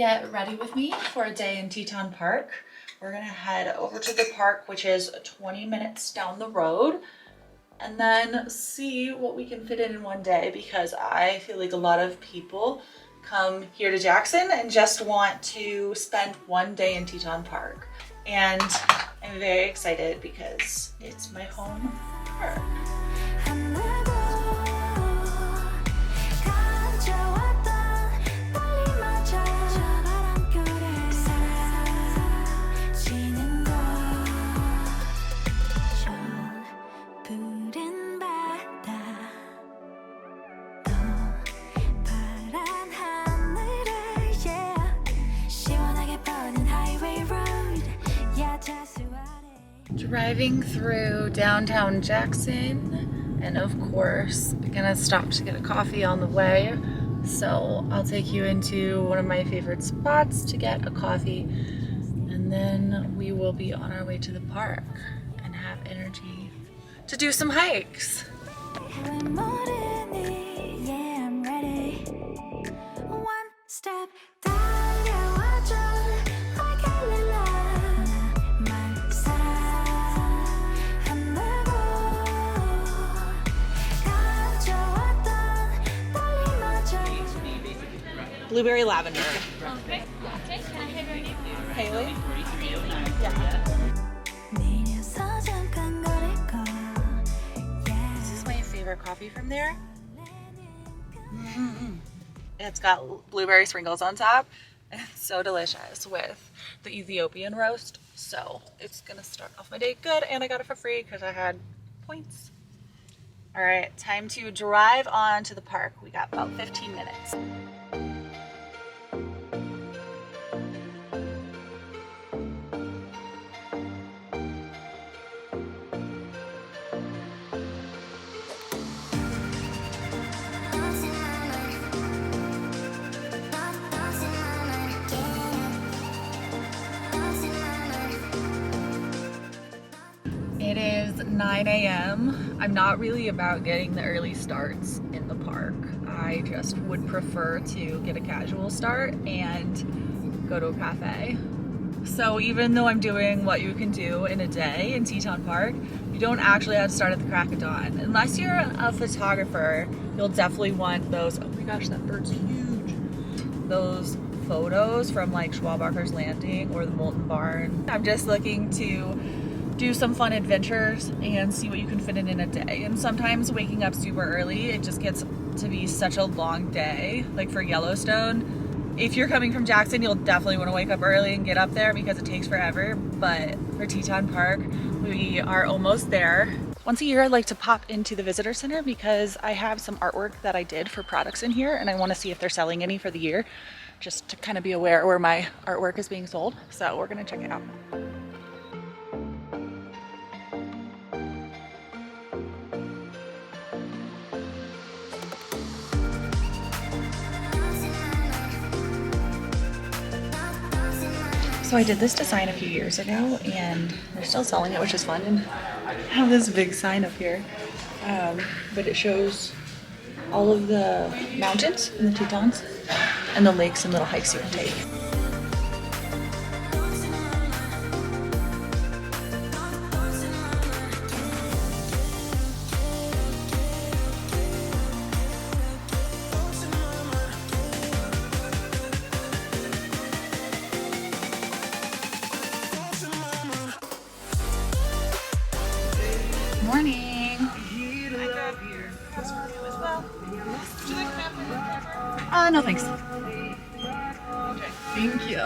get ready with me for a day in Teton Park. We're gonna head over to the park, which is 20 minutes down the road, and then see what we can fit in one day, because I feel like a lot of people come here to Jackson and just want to spend one day in Teton Park. And I'm very excited because it's my home park. Driving through downtown Jackson, and of course I'm gonna stop to get a coffee on the way, so I'll take you into one of my favorite spots to get a coffee, and then we will be on our way to the park and have energy to do some hikes. Blueberry lavender. Okay. Okay. Can I have your name, please? Haley? Yeah. This is my favorite coffee from there. It's got blueberry sprinkles on top. It's so delicious with the Ethiopian roast. So it's gonna start off my day good, and I got it for free because I had points. All right, time to drive on to the park. We got about 15 minutes. It is 9 a.m. I'm not really about getting the early starts in the park. I just would prefer to get a casual start and go to a cafe. So even though I'm doing what you can do in a day in Teton Park, you don't actually have to start at the crack of dawn. Unless you're a photographer, you'll definitely want those, oh my gosh, that bird's huge. Those photos from like Schwabacher's Landing or the Molten Barn. I'm just looking to do some fun adventures and see what you can fit in a day. And sometimes waking up super early, it just gets to be such a long day. Like for Yellowstone, if you're coming from Jackson, you'll definitely want to wake up early and get up there because it takes forever. But for Teton Park, we are almost there. Once a year, I like to pop into the visitor center because I have some artwork that I did for products in here, and I want to see if they're selling any for the year, just to kind of be aware where my artwork is being sold. So we're gonna check it out. So I did this design a few years ago, and they're still selling it, which is fun. And I have this big sign up here, but it shows all of the mountains in the Tetons and the lakes and little hikes you can take. Morning. I grab this for you as well. Would you like an apple or whatever? No thanks. Okay. Thank you.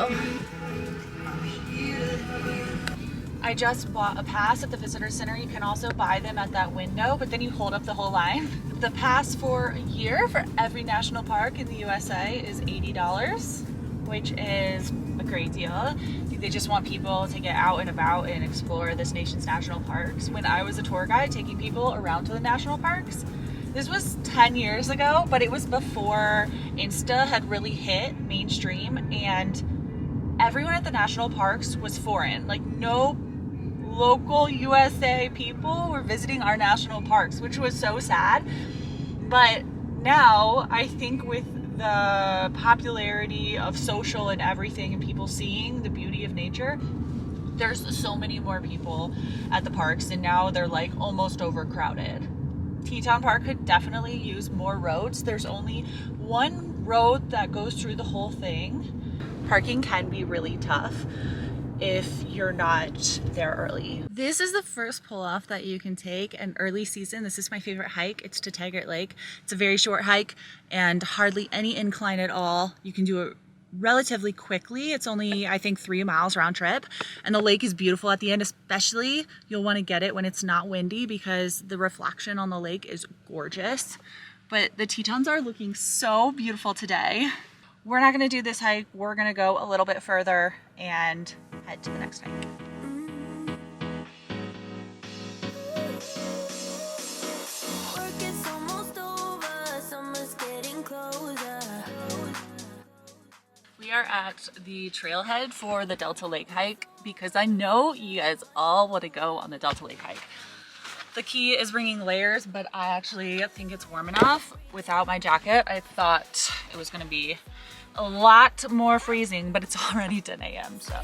I just bought a pass at the visitor center. You can also buy them at that window, but then you hold up the whole line. The pass for a year for every national park in the USA is $80, which is a great deal. I think they just want people to get out and about and explore this nation's national parks. When I was a tour guide taking people around to the national parks, this was 10 years ago, but it was before Insta had really hit mainstream, and everyone at the national parks was foreign. Like, no local USA people were visiting our national parks, which was so sad. But now I think with the popularity of social and everything and people seeing the beauty of nature, there's so many more people at the parks, and now they're like almost overcrowded. Teton Park could definitely use more roads. There's only one road that goes through the whole thing. Parking can be really tough if you're not there early. This is the first pull-off that you can take in early season. This is my favorite hike. It's to Taggart Lake. It's a very short hike and hardly any incline at all. You can do it relatively quickly. It's only, I think, 3 miles round trip, and the lake is beautiful at the end. Especially you'll want to get it when it's not windy because the reflection on the lake is gorgeous. But the Tetons are looking so beautiful today. We're not going to do this hike. We're going to go a little bit further and head to the next hike. We are at the trailhead for the Delta Lake hike because I know you guys all want to go on the Delta Lake hike. The key is bringing layers, but I actually think it's warm enough without my jacket. I thought it was going to be a lot more freezing, but it's already 10 a.m. so.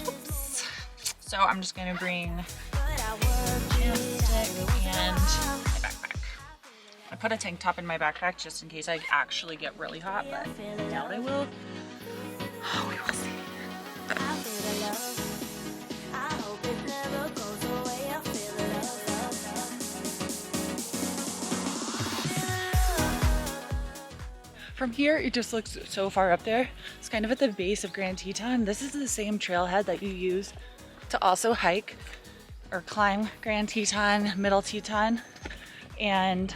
Oops. So I'm just going to bring my stick and my backpack. I put a tank top in my backpack just in case I actually get really hot, but I doubt I will. We will see. From here, it just looks so far up there. It's kind of at the base of Grand Teton. This is the same trailhead that you use to also hike or climb Grand Teton, Middle Teton. And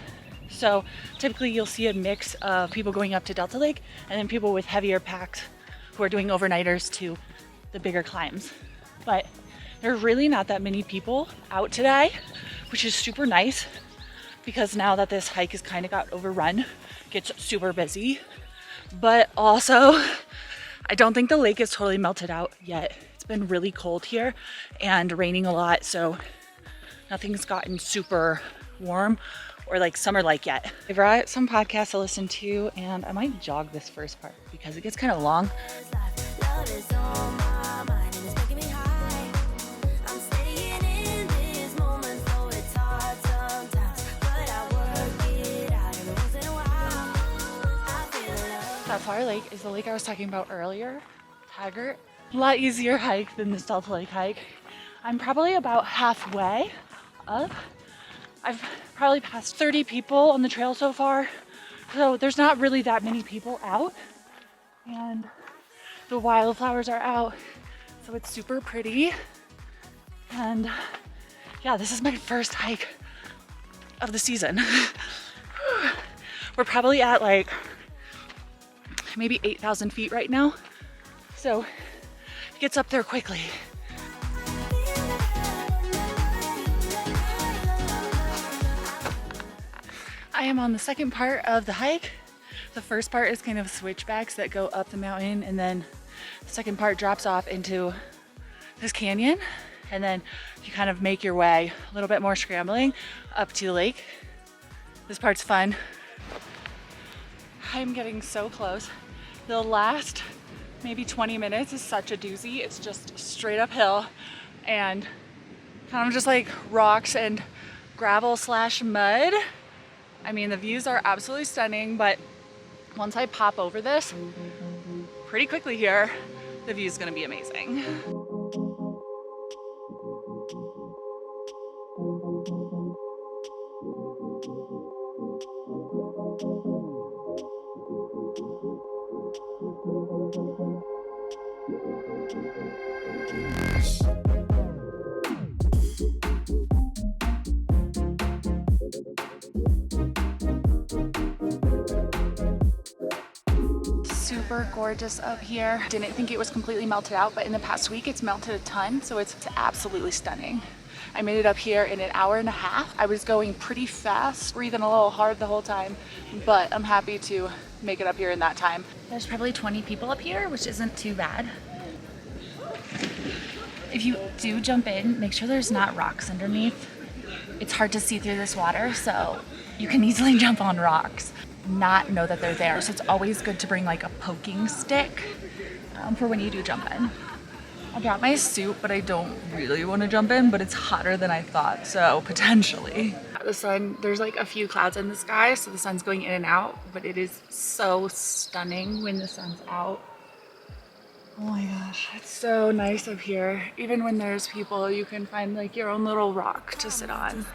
so typically you'll see a mix of people going up to Delta Lake and then people with heavier packs who are doing overnighters to the bigger climbs. But there's really not that many people out today, which is super nice because now that this hike has kind of got overrun, it gets super busy. But also, I don't think the lake is totally melted out yet. It's been really cold here and raining a lot, so nothing's gotten super warm or like summer-like yet. I brought some podcasts to listen to, and I might jog this first part because it gets kind of long. That far lake is the lake I was talking about earlier, Taggart. A lot easier hike than this Delta Lake hike. I'm probably about halfway up. I've probably passed 30 people on the trail so far, so there's not really that many people out, and the wildflowers are out, so it's super pretty. And yeah, this is my first hike of the season. We're probably at like maybe 8,000 feet right now, so it gets up there quickly. I am on the second part of the hike. The first part is kind of switchbacks that go up the mountain, and then the second part drops off into this canyon, and then you kind of make your way a little bit more scrambling up to the lake. This part's fun. I'm getting so close. The last maybe 20 minutes is such a doozy. It's just straight uphill and kind of just like rocks and gravel / mud. I mean, the views are absolutely stunning, but once I pop over this pretty quickly here, the view is going to be amazing. Super gorgeous up here. Didn't think it was completely melted out, but in the past week it's melted a ton, so it's absolutely stunning. I made it up here in an hour and a half. I was going pretty fast, breathing a little hard the whole time, but I'm happy to make it up here in that time. There's probably 20 people up here, which isn't too bad. If you do jump in, make sure there's not rocks underneath. It's hard to see through this water, so you can easily jump on rocks. not know that they're there. So it's always good to bring like a poking stick for when you do jump in. I brought my suit, but I don't really want to jump in, but it's hotter than I thought, so potentially. The sun, there's like a few clouds in the sky, so the sun's going in and out, but it is so stunning when the sun's out. Oh my gosh, it's so nice up here. Even when there's people, you can find like your own little rock to sit on.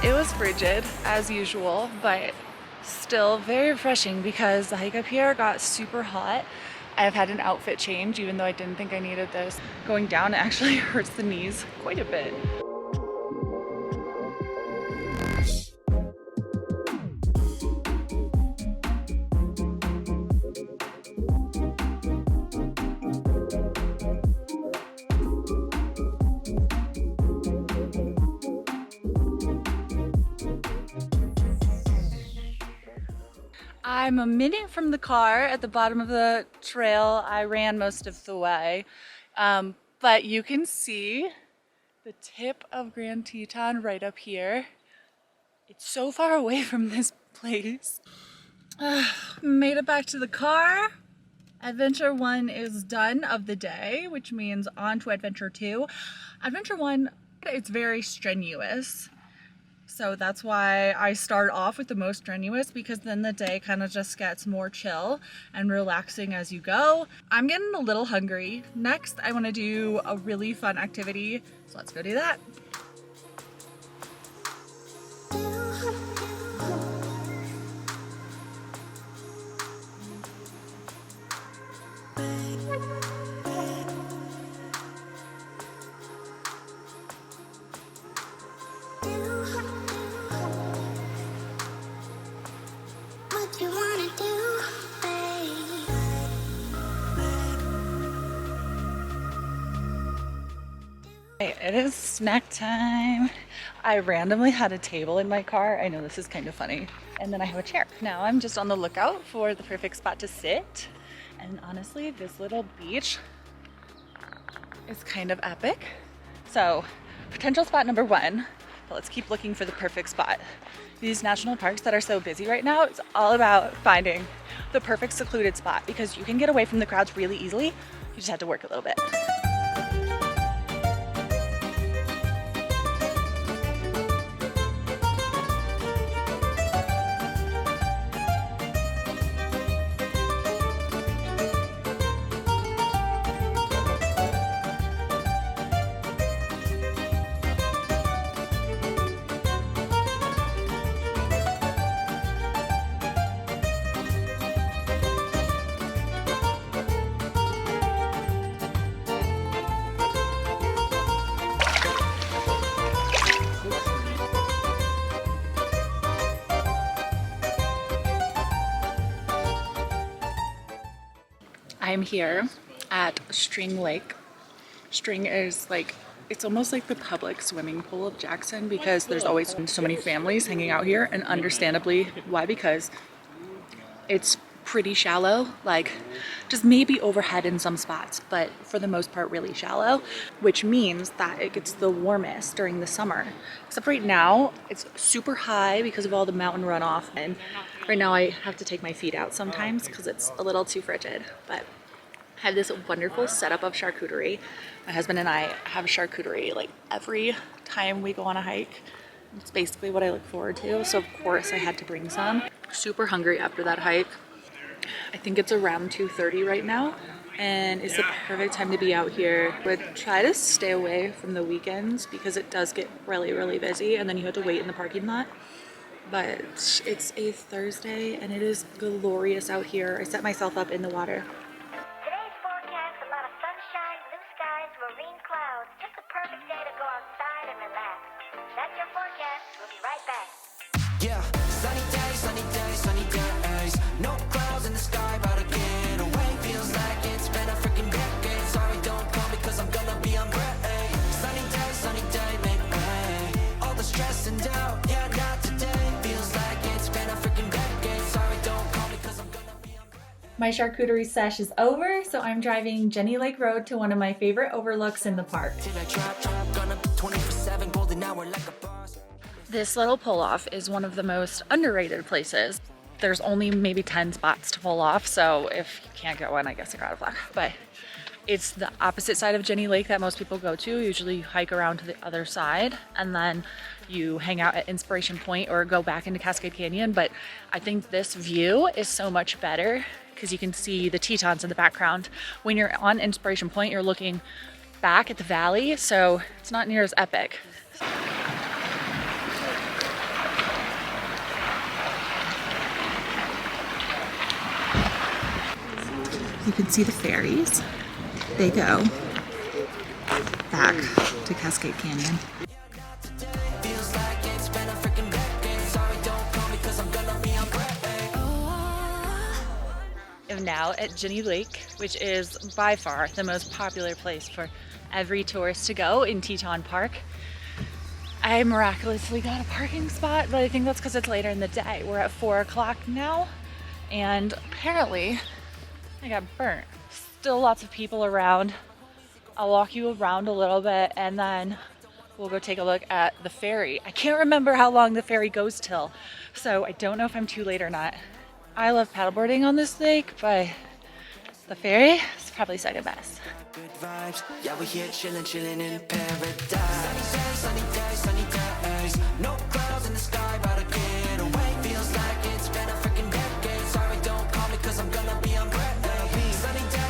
It was frigid as usual, but still very refreshing because the hike up here got super hot. I've had an outfit change even though I didn't think I needed this. Going down it actually hurts the knees quite a bit. I'm a minute from the car at the bottom of the trail. I ran most of the way, but you can see the tip of Grand Teton right up here. It's so far away from this place. Made it back to the car. Adventure 1 is done of the day, which means on to Adventure 2. Adventure 1, it's very strenuous. So that's why I start off with the most strenuous, because then the day kind of just gets more chill and relaxing as you go. I'm getting a little hungry. Next, I want to do a really fun activity. So let's go do that. It is snack time. I randomly had a table in my car. I know this is kind of funny. And then I have a chair. Now I'm just on the lookout for the perfect spot to sit. And honestly, this little beach is kind of epic. So potential spot number 1, but let's keep looking for the perfect spot. These national parks that are so busy right now, it's all about finding the perfect secluded spot because you can get away from the crowds really easily. You just have to work a little bit. I'm here at String Lake. String is like, it's almost like the public swimming pool of Jackson because there's always so many families hanging out here, and understandably why, because it's pretty shallow, like just maybe overhead in some spots, but for the most part really shallow, which means that it gets the warmest during the summer. Except right now it's super high because of all the mountain runoff, and right now I have to take my feet out sometimes because it's a little too frigid. But I have this wonderful setup of charcuterie. My husband and I have charcuterie like every time we go on a hike. It's basically what I look forward to, so of course I had to bring some. Super hungry after that hike. I think it's around 2:30 right now, and it's the perfect time to be out here. I would try to stay away from the weekends because it does get really busy, and then you have to wait in the parking lot. But it's a Thursday and it is glorious out here. I set myself up in the water. Today's forecast, a lot of sunshine. relax. Check your forecast. We'll be right back. Yeah, sunny days, no clouds in the sky, about to get away. Feels like it's been a freaking decade. Sorry, don't call me 'cause I'm gonna be on break. Sunny day, make way. All the stress and doubt, yeah, not today. Feels like it's been a freaking decade. Sorry, don't call me 'cause I'm gonna be on break. My charcuterie sesh is over, so I'm driving Jenny Lake Road to one of my favorite overlooks in the park. Till I drop, gonna 24/7, golden hour like a boss. This little pull-off is one of the most underrated places. There's only maybe 10 spots to pull off, so if you can't get one, I guess you're out of luck. But it's the opposite side of Jenny Lake that most people go to. Usually you hike around to the other side and then you hang out at Inspiration Point or go back into Cascade Canyon. But I think this view is so much better because you can see the Tetons in the background. When you're on Inspiration Point, you're looking back at the valley, so it's not near as epic. You can see the ferries. They go back to Cascade Canyon. Feels like it's been a freaking decade. Sorry, don't call me 'cause I'm gonna be on break. I'm now at Jenny Lake, which is by far the most popular place for every tourist to go in Teton Park. I miraculously got a parking spot, but I think that's because it's later in the day. We're at 4 o'clock now, and apparently I got burnt. Still lots of people around. I'll walk you around a little bit and then we'll go take a look at the ferry. I can't remember how long the ferry goes till, so I don't know if I'm too late or not. I love paddleboarding on this lake, but the ferry is probably second best. Good vibes, yeah, we're here chillin' in paradise. Sunny days, no clouds in the sky, about to get away. Feels like it's been a freaking decade. Sorry, don't call me 'cause I'm gonna be on break.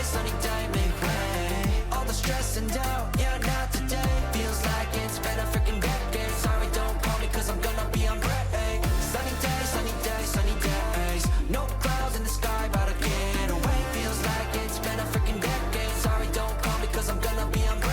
Sunny day, make way. All the stress and doubt, yeah, not today. Feels like it's been a freaking decade. Sorry, don't call me 'cause I'm gonna be on break. Sunny days, no clouds in the sky, about to get away. Feels like it's been a freaking decade. Sorry, don't call me 'cause I'm gonna be on break.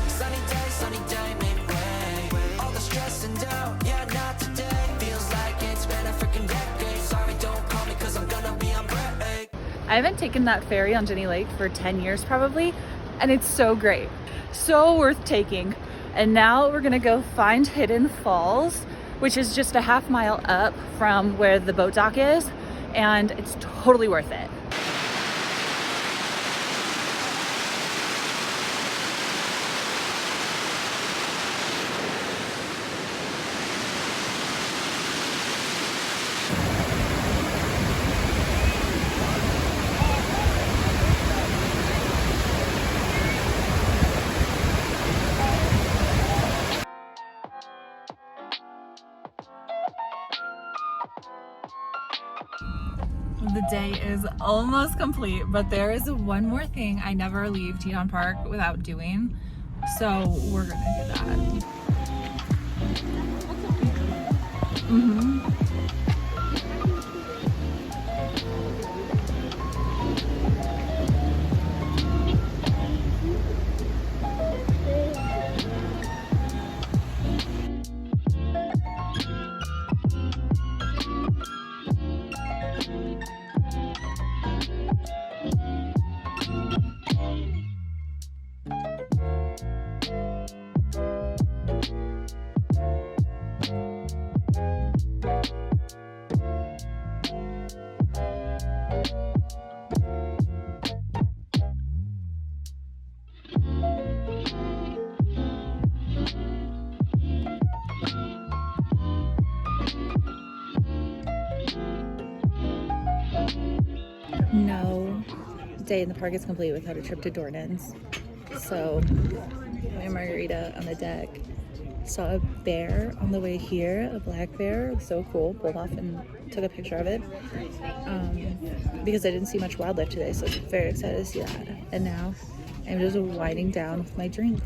Sunny day, make way. All the stress and doubt, yeah, not today. Feels like it's been a freaking decade. Sorry, don't call me 'cause I'm gonna be on break. I haven't taken that ferry on Jenny Lake for 10 years probably, and it's so great. So worth taking. And now we're gonna go find Hidden Falls, which is just a half mile up from where the boat dock is, and it's totally worth it. The day is almost complete, but there is one more thing I never leave Teton Park without doing, so we're gonna do that. No day in the park is complete without a trip to Dornan's. So, my margarita on the deck. Saw a bear on the way here, a black bear. It was so cool. Pulled off and took a picture of it. Because I didn't see much wildlife today, so I was very excited to see that. And now I'm just winding down with my drink.